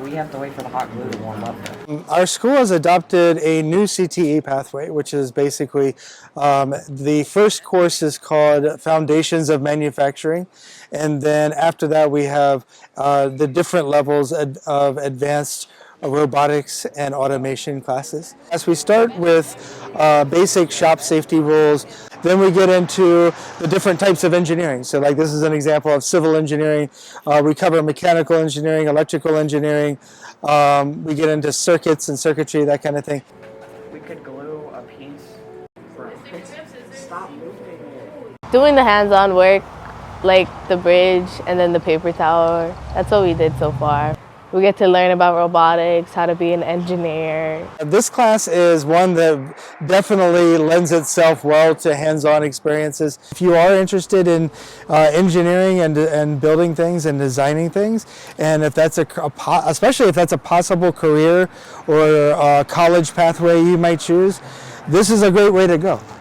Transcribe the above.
We have to wait for the hot glue to warm up. Our school has adopted a new CTE pathway, which is basically the first course is called Foundations of Manufacturing. And then after that, we have the different levels of advanced robotics and automation classes. As we start with basic shop safety rules, then we get into the different types of engineering. So like this is an example of civil engineering. We cover mechanical engineering, electrical engineering. We get into circuits and circuitry, that kind of thing. We could glue a piece for... Stop moving it. Doing the hands-on work, like the bridge and then the paper tower, that's what we did so far. We get to learn about robotics, how to be an engineer. This class is one that definitely lends itself well to hands-on experiences. If you are interested in engineering and building things and designing things, and if that's especially if that's a possible career or a college pathway you might choose, this is a great way to go.